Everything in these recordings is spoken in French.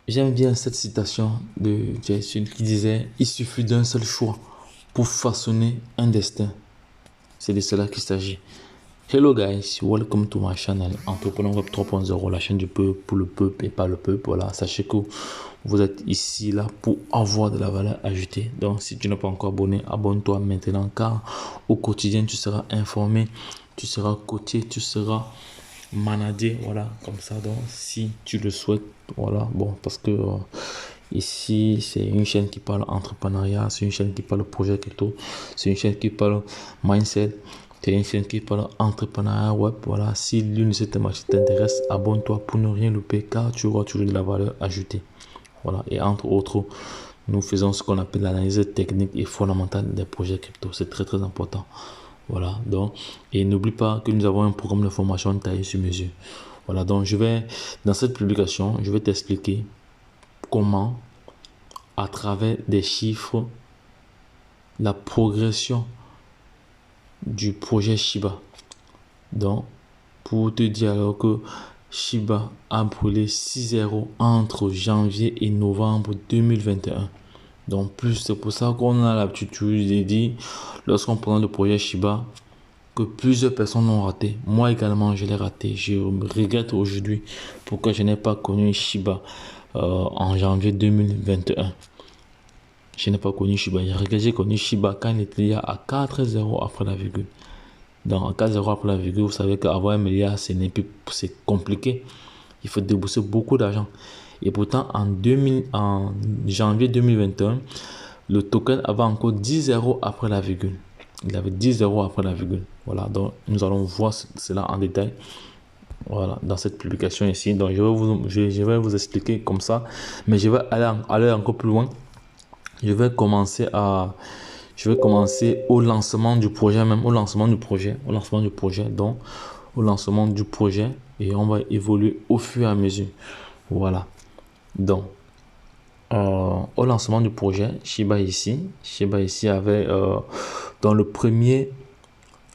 J'aime bien cette citation de Jason qui disait: il suffit d'un seul choix pour façonner un destin. C'est de cela qu'il s'agit. Hello guys, welcome to my channel Entrepreneur Web 3.0, la chaîne du peuple pour le peuple et pas le peuple. Voilà, sachez que vous êtes ici là pour avoir de la valeur ajoutée. Donc si tu n'es pas encore abonné, abonne-toi maintenant car au quotidien tu seras informé, tu seras coaché, tu seras managé, voilà, comme ça. Donc si tu le souhaites, voilà, bon, parce que ici c'est une chaîne qui parle entrepreneuriat, c'est une chaîne qui parle projet crypto, c'est une chaîne qui parle mindset, c'est une chaîne qui parle entrepreneuriat web. Voilà, si l'une de ces thématiques t'intéresse, abonne-toi pour ne rien louper car tu auras toujours de la valeur ajoutée. Voilà, et entre autres, nous faisons ce qu'on appelle l'analyse technique et fondamentale des projets crypto. C'est très très important. Voilà, donc, et n'oublie pas que nous avons un programme de formation taillé sur mesure. Voilà, donc dans cette publication, je vais t'expliquer comment, à travers des chiffres, la progression du projet Shiba. Donc, pour te dire alors que Shiba a brûlé 6 0 entre janvier et novembre 2021. Donc, plus c'est pour ça qu'on a l'habitude de dire, lorsqu'on prend le projet Shiba, que plusieurs personnes l'ont raté. Moi également, je l'ai raté. Je regrette aujourd'hui pourquoi je n'ai pas connu Shiba en janvier 2021. Je n'ai pas connu Shiba. J'ai connu Shiba quand il était à 4 0 après la virgule. Donc, à 4 0 après la virgule, vous savez qu'avoir 1 milliard, c'est compliqué. Il faut débourser beaucoup d'argent. Et pourtant, en janvier 2021, le token avait encore 10 0 après la virgule. Il avait 10 0 après la virgule. Voilà, donc nous allons voir cela en détail. Voilà, dans cette publication ici. Donc je vais vous expliquer comme ça. Mais je vais aller encore plus loin. Je vais commencer au lancement du projet même. Au lancement du projet. Donc, au lancement du projet. Et on va évoluer au fur et à mesure. Voilà. Donc, au lancement du projet, Shiba ici avait dans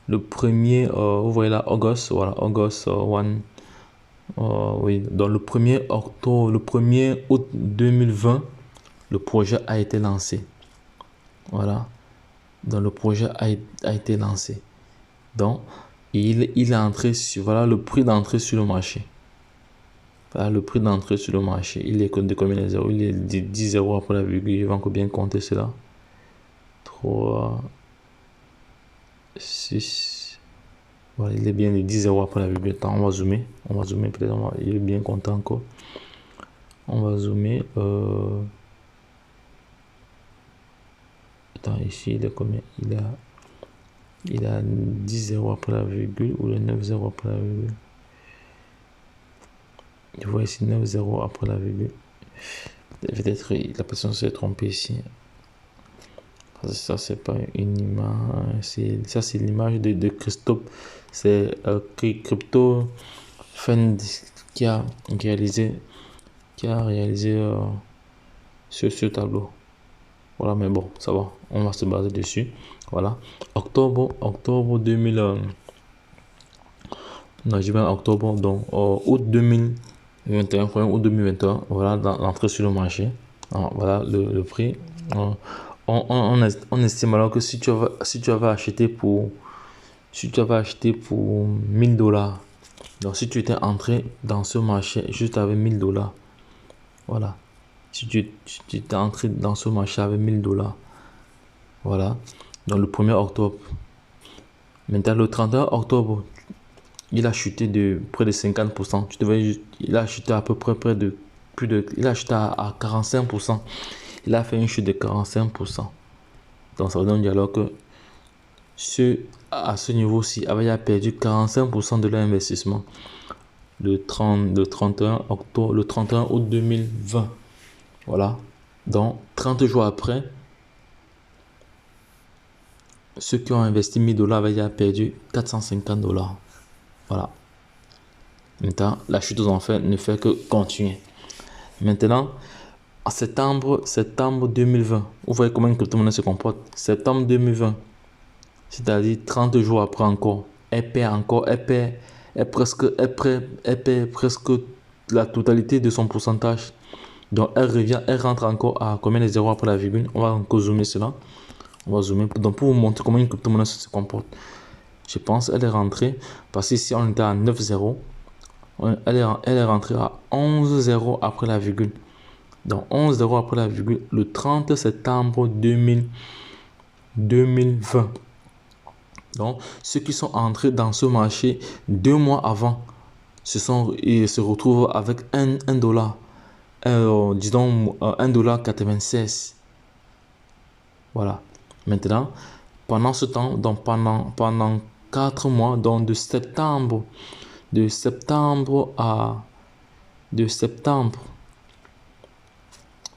vous voyez là, August, voilà, August 1, oui, dans le 1er août 2020, le projet a été lancé. Voilà, dans le projet a été lancé. Donc, il est entré sur, voilà, le prix d'entrée sur le marché. Voilà, le prix d'entrée sur le marché, il est de combien de zéros? Il est de 10 0 après la virgule, je vais encore bien compter cela. 3, 6, voilà, il est bien de 10 0 après la virgule. Attends, on va zoomer peut-être, il est bien content encore. On va zoomer. Attends, ici, il est combien? Il a 10 0 après la virgule ou le 9 0 après la virgule. Je vois ici 9 0 après la virgule. Peut-être la personne s'est trompée ici. Parce que ça, c'est pas une image. Ça, c'est l'image de Christophe. C'est Crypto Fund qui a réalisé, ce tableau. Voilà, mais bon, ça va. On va se baser dessus. Voilà. Octobre 2000. Non, je vais octobre, donc août 2021, 1er août 2021. Voilà, l'entrée sur le marché. Voilà le prix. On estime alors que si tu avais acheté pour 1000 $, donc si tu étais entré dans ce marché juste avec 1000 $, voilà, si tu étais entré dans ce marché avec 1000 $, voilà, dans le 1er octobre, maintenant le 31 octobre, il a chuté de près de 50%. Il a chuté à peu près il a chuté à 45%. Il a fait une chute de 45%. Donc ça veut dire alors que ceux à ce niveau-ci avaient perdu 45% de leur investissement le 31 octobre, le 31 août 2020. Voilà. Donc 30 jours après, ceux qui ont investi 1000 $ avaient perdu 450 $. Voilà. Maintenant, la chute aux enfers ne fait que continuer. Maintenant, en septembre 2020, vous voyez comment une crypto-monnaie se comporte. Septembre 2020, c'est-à-dire 30 jours après encore, elle perd presque la totalité de son pourcentage. Donc, elle revient, elle rentre encore à combien de zéros après la virgule? On va encore zoomer cela. On va zoomer. Donc, pour vous montrer comment une crypto-monnaie se comporte. Je pense elle est rentrée, parce qu'ici, on était à 9 zéros. Elle est rentrée à 11 zéros après la virgule. Donc, 11 zéros après la virgule, le 30 septembre 2020. Donc, ceux qui sont entrés dans ce marché 2 mois avant ils se retrouvent avec un dollar. Disons 1,96 $. Voilà. Maintenant, pendant ce temps, donc pendant 4 mois, donc de septembre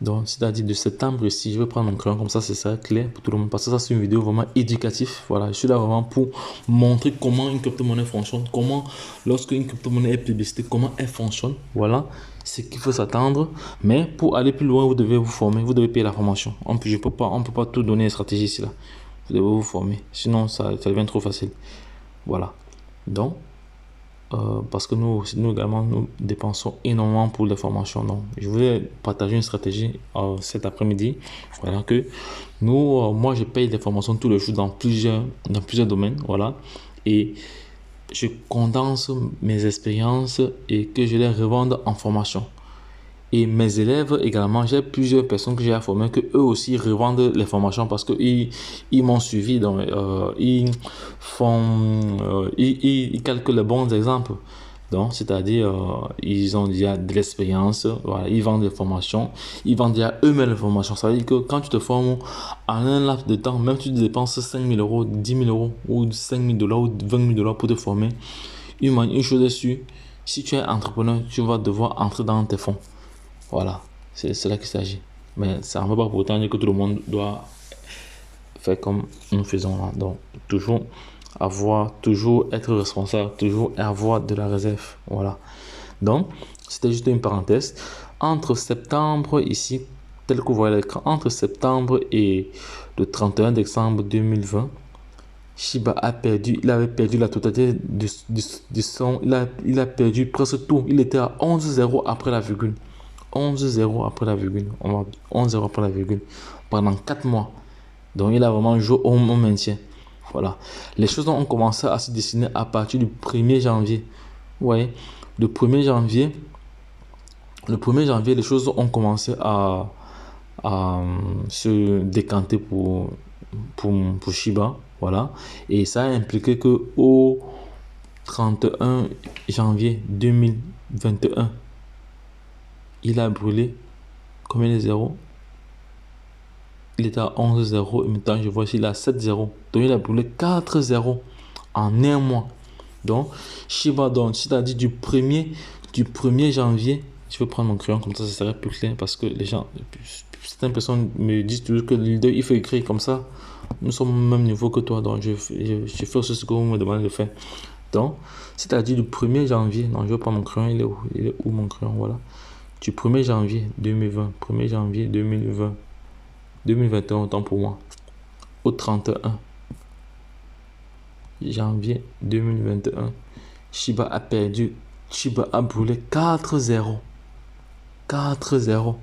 donc c'est-à-dire de septembre, si je vais prendre mon crayon comme ça, c'est ça clair pour tout le monde, parce que ça c'est une vidéo vraiment éducative. Voilà, je suis là vraiment pour montrer comment une crypto-monnaie fonctionne, comment lorsque une crypto-monnaie est publicité, comment elle fonctionne. Voilà ce qu'il faut s'attendre. Mais pour aller plus loin, vous devez vous former, vous devez payer la formation. On peut pas tout donner les stratégies ici là. Vous devez vous former, sinon ça devient trop facile. Voilà. Donc parce que nous également, nous dépensons énormément pour les formations. Donc, je voulais partager une stratégie cet après-midi. Voilà que moi, je paye des formations tous les jours dans plusieurs domaines. Voilà. Et je condense mes expériences et que je les revende en formation. Et mes élèves également, j'ai plusieurs personnes que j'ai formées que eux aussi revendent les formations parce qu'ils m'ont suivi. Donc, ils calculent les bons exemples. Donc, c'est-à-dire, ils ont déjà de l'expérience, voilà, ils vendent des formations, ils vendent déjà eux-mêmes les formations. Ça veut dire que quand tu te formes en un laps de temps, même si tu dépenses 5 000 euros, 10 000 euros ou 5 000 $ ou 20 000 $ pour te former, une chose est sûre, si tu es entrepreneur, tu vas devoir entrer dans tes fonds. Voilà, c'est là qu'il s'agit. Mais ça ne veut pas pour autant dire que tout le monde doit faire comme nous faisons là. Donc, toujours être responsable, toujours avoir de la réserve. Voilà. Donc, c'était juste une parenthèse. Entre septembre, ici, tel que vous voyez à l'écran, entre septembre et le 31 décembre 2020, Shiba avait perdu la totalité de son. Il a perdu presque tout. Il était à 11 zéros après la virgule. 11 zéros après la virgule. 11 zéros après la virgule. Pendant 4 mois. Donc, il a vraiment joué au maintien. Voilà. Les choses ont commencé à se dessiner à partir du 1er janvier. Vous voyez, le 1er janvier, les choses ont commencé à se décanter pour Shiba. Voilà. Et ça a impliqué que au 31 janvier 2021, il a brûlé combien de zéros? Il était à 11 zéros et maintenant je vois qu'il a 7 zéros. Donc il a brûlé 4 zéros en un mois. Donc Shiba, donc c'est-à-dire du 1er janvier, je vais prendre mon crayon comme ça serait plus clair parce que les gens, certaines personnes me disent toujours que le leader il faut écrire comme ça. Nous sommes au même niveau que toi, donc je fais aussi ce que vous me demandez de faire. Donc, c'est-à-dire du 1er janvier, non, je vais prendre mon crayon, il est où mon crayon, voilà. Du 1er janvier 2020, 1er janvier 2020, 2021, autant pour moi, au 31 janvier 2021, Shiba a brûlé 4 zéros. 4 zéros.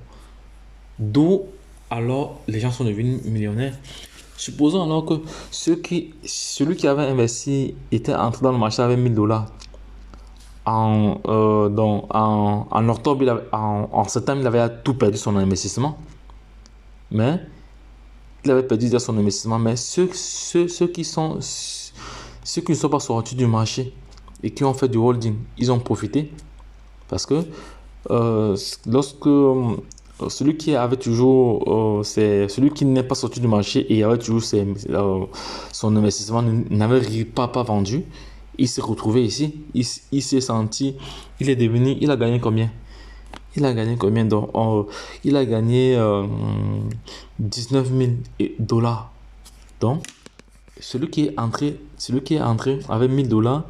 D'où alors les gens sont devenus millionnaires. Supposons alors que celui qui avait investi était entré dans le marché avec 1000 $. En octobre, en septembre, il avait tout perdu son investissement. Mais il avait perdu déjà son investissement. Mais ceux qui ne sont pas sortis du marché et qui ont fait du holding, ils ont profité. Parce que lorsque celui qui avait toujours, c'est celui qui n'est pas sorti du marché et avait toujours son investissement n'avait pas vendu, il s'est retrouvé ici, il s'est senti, il a gagné combien? Il a gagné combien? Donc, il a gagné 19 000 $. Donc, celui qui est entré avec 1000 $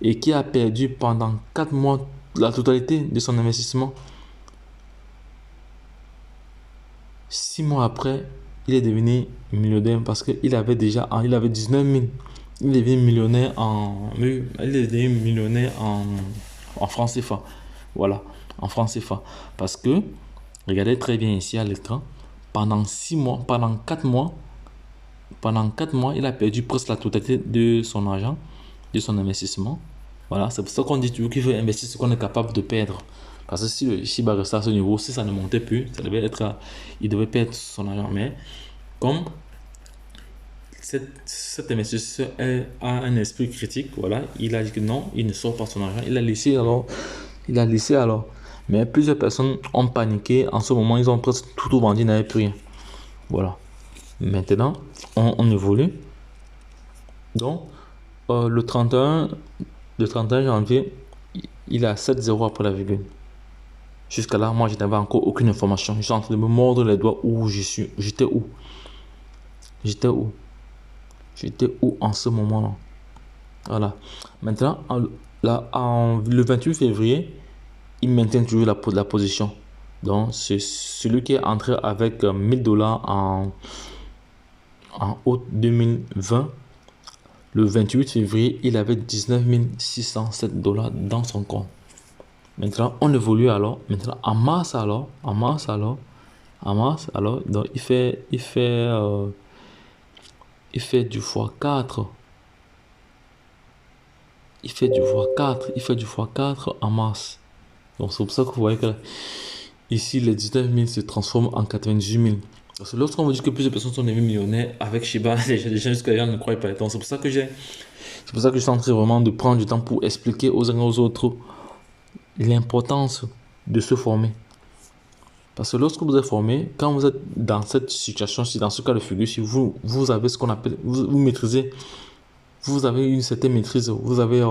et qui a perdu pendant 4 mois la totalité de son investissement, 6 mois après, il est devenu millionnaire parce qu'il avait 19 000. Il est devenu millionnaire en francs CFA. Voilà, en francs CFA. Parce que Regardez très bien ici à l'écran. Pendant 6 mois, pendant 4 mois, il a perdu presque la totalité de son argent, de son investissement. Voilà, c'est pour ça qu'on dit toujours qu'il faut investir ce qu'on est capable de perdre. Parce que si le Shiba restait à ce niveau, si ça ne montait plus, ça devait être, il devait perdre son argent. Mais comme cet investisseur a un esprit critique, voilà, il a dit que non, il ne sort pas son argent. Il a laissé alors. Mais plusieurs personnes ont paniqué. En ce moment, ils ont presque tout vendu, ils n'avaient plus rien. Voilà. Maintenant, on évolue. Donc, le 31 janvier, il est à 7,0 après la virgule. Jusqu'à là, moi, je n'avais encore aucune information. Je suis en train de me mordre les doigts où je suis. J'étais où? J'étais où en ce moment-là? Voilà. Maintenant, le 28 février, il maintient toujours la position. Donc, c'est celui qui est entré avec 1000 dollars en août 2020. Le 28 février, il avait 19 607 dollars dans son compte. Maintenant, on évolue alors. Maintenant, en mars, donc il fait du x4. Il fait du x4 en mars. Donc, c'est pour ça que vous voyez que ici, les 19 000 se transforment en 98 000. Parce que lorsqu'on vous dit que plusieurs personnes sont devenues millionnaires avec Shiba, les gens jusqu'à là ne croient pas. Donc, c'est pour ça que je suis en train vraiment de prendre du temps pour expliquer aux uns et aux autres l'importance de se former. Parce que lorsque vous êtes formé, quand vous êtes dans cette situation, si dans ce cas de figure, si vous avez ce qu'on appelle, vous maîtrisez, vous avez une certaine maîtrise, vous avez,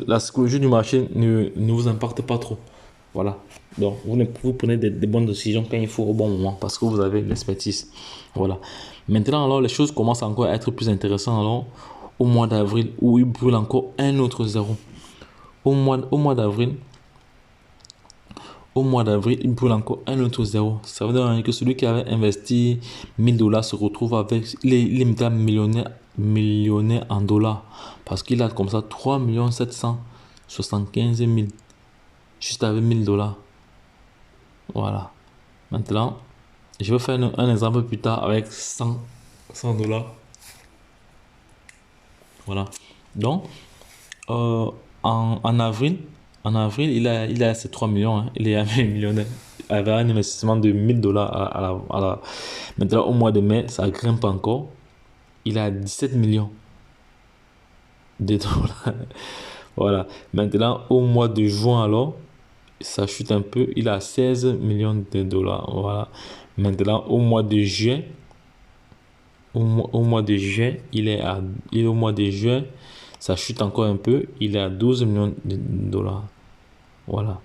la psychologie du marché ne vous impacte pas trop. Voilà. Donc, vous prenez des bonnes décisions quand il faut au bon moment parce que vous avez l'expertise. Voilà. Maintenant, alors, les choses commencent encore à être plus intéressantes. Alors, au mois d'avril, où il brûle encore un autre zéro. Au mois d'avril, il brûle encore un autre zéro. Ça veut dire que celui qui avait investi 1000 dollars se retrouve avec les millionnaire en dollars. Parce qu'il a comme ça 3 775 000 juste avec 1000 dollars. Voilà. Maintenant, je vais faire un exemple plus tard avec 100 dollars. Voilà. Donc, en avril, il a ses 3 millions. Hein. Il est millionnaire. Il avait un investissement de 1000 dollars Maintenant, au mois de mai, ça grimpe encore. Il a 17 millions de dollars. Voilà. Maintenant, au mois de juin, alors, ça chute un peu. Il a 16 millions de dollars. Voilà. Maintenant, au mois de juin, au mois de juin, ça chute encore un peu. Il est à 12 millions de dollars. Voilà.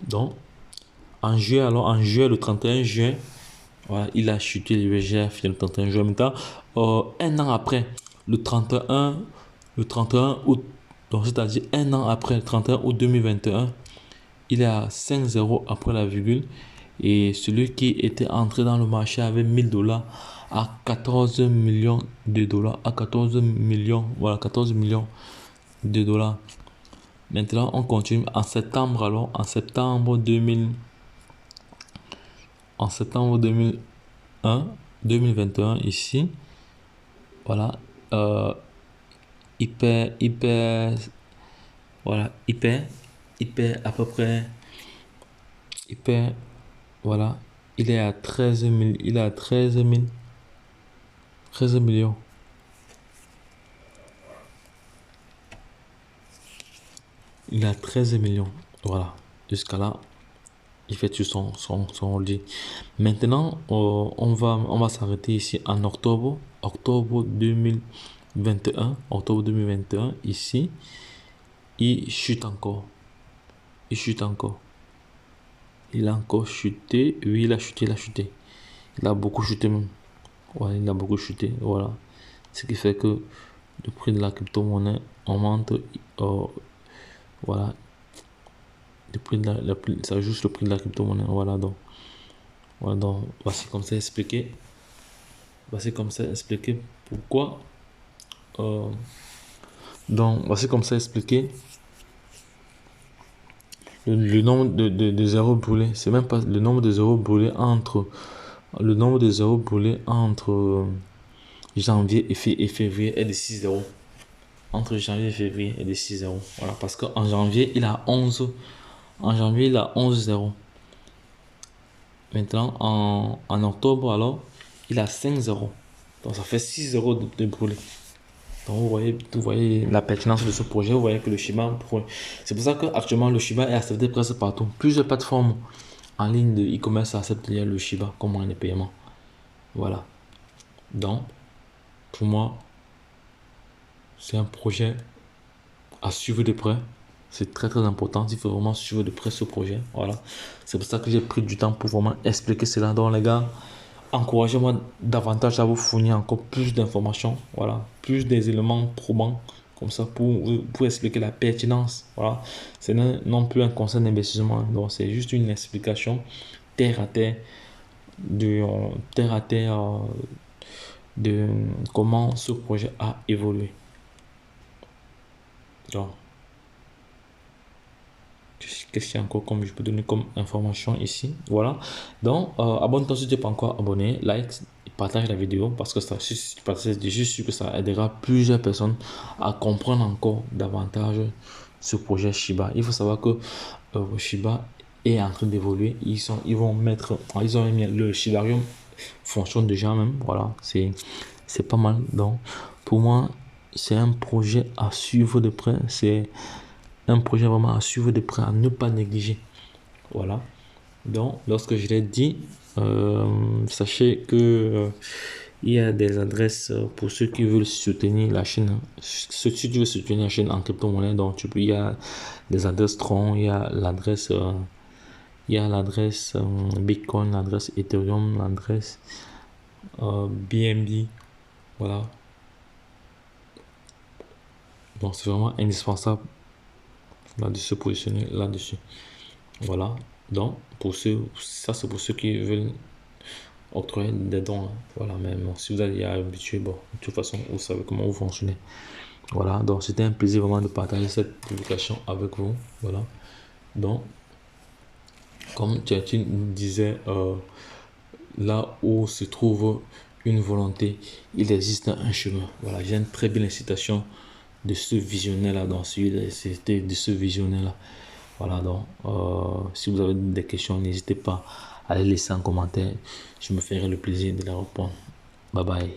Donc, en juillet, le 31 juin, voilà, il a chuté le VGF le 31 juin. Maintenant, un an après, le 31 août, donc c'est-à-dire un an après, le 31 août 2021, il est à 5,0 après la virgule. Et celui qui était entré dans le marché avec 1000 dollars à 14 millions de dollars, à 14 millions, voilà, 14 millions de dollars. Maintenant, on continue en septembre, alors, en septembre 2021, ici, voilà, il perd, voilà, il perd à peu près, voilà, il est à 13 000, il est à 13 millions. Il a 13 millions. Voilà. Jusqu'à là, il fait tout son holding. Maintenant, on va s'arrêter ici en octobre. Octobre 2021. Ici, il chute encore. Il a encore chuté. Oui, il a chuté. Il a beaucoup chuté même. Ouais, il a beaucoup chuté. Voilà. Ce qui fait que le prix de la crypto-monnaie augmente. Voilà. Ça juste le prix de la crypto-monnaie. Voilà donc. Voici comme ça expliqué. Pourquoi donc, voici comme ça expliqué. Le nombre de zéros brûlés, c'est même pas le nombre de zéros brûlés entre janvier et février est de 6 zéros. Entre janvier et février est de 6 zéros. Voilà, parce qu'en janvier, il a 11. En janvier, il a 11 zéros. Maintenant, en octobre, alors, il a 5 zéros. Donc, ça fait 6 zéros de brûlés. Donc, vous voyez la pertinence de ce projet. Vous voyez que le Shiba, c'est pour ça qu'actuellement, le Shiba est accepté presque partout. Plusieurs plateformes en ligne de e-commerce acceptent le Shiba comme moyen de paiement. Voilà. Donc, pour moi, c'est un projet à suivre de près. C'est très très important. Il faut vraiment suivre de près ce projet. Voilà. C'est pour ça que j'ai pris du temps pour vraiment expliquer cela. Donc, les gars, encouragez-moi davantage à vous fournir encore plus d'informations. Voilà. Plus des éléments probants. Comme ça, pour expliquer la pertinence. Voilà. C'est non plus un conseil d'investissement. Donc, c'est juste une explication terre à terre de comment ce projet a évolué. Donc, qu'est-ce qu'il y a encore comme je peux donner comme information ici? Voilà. Donc, abonne-toi si tu n'es pas encore abonné, like et partage la vidéo parce que ça, si tu partages, je suis sûr que ça aidera plusieurs personnes à comprendre encore davantage ce projet Shiba. Il faut savoir que Shiba est en train d'évoluer. Ils ont mis le Shibarium fonctionne déjà même. Voilà, c'est pas mal. Donc, pour moi, c'est un projet à suivre de près. C'est un projet vraiment à suivre de près, à ne pas négliger. Voilà. Donc, lorsque je l'ai dit, sachez que il y a des adresses pour ceux qui veulent soutenir la chaîne. Si tu veux soutenir la chaîne en crypto-monnaie, donc il y a des adresses Tron, il y a l'adresse Bitcoin, l'adresse Ethereum, l'adresse BNB. Voilà. Donc, c'est vraiment indispensable de se positionner là-dessus. Voilà. Donc, ça c'est pour ceux qui veulent octroyer des dons. Voilà, mais bon, si vous êtes habitué, bon, de toute façon, vous savez comment vous fonctionnez. Voilà, donc c'était un plaisir vraiment de partager cette publication avec vous. Voilà. Donc, comme tu nous disais, là où se trouve une volonté, il existe un chemin. Voilà, j'ai une très belle incitation de ce visionnaire-là, dans c'était de ce visionnaire-là. Voilà, donc, si vous avez des questions, n'hésitez pas à les laisser en commentaire. Je me ferai le plaisir de les répondre. Bye bye.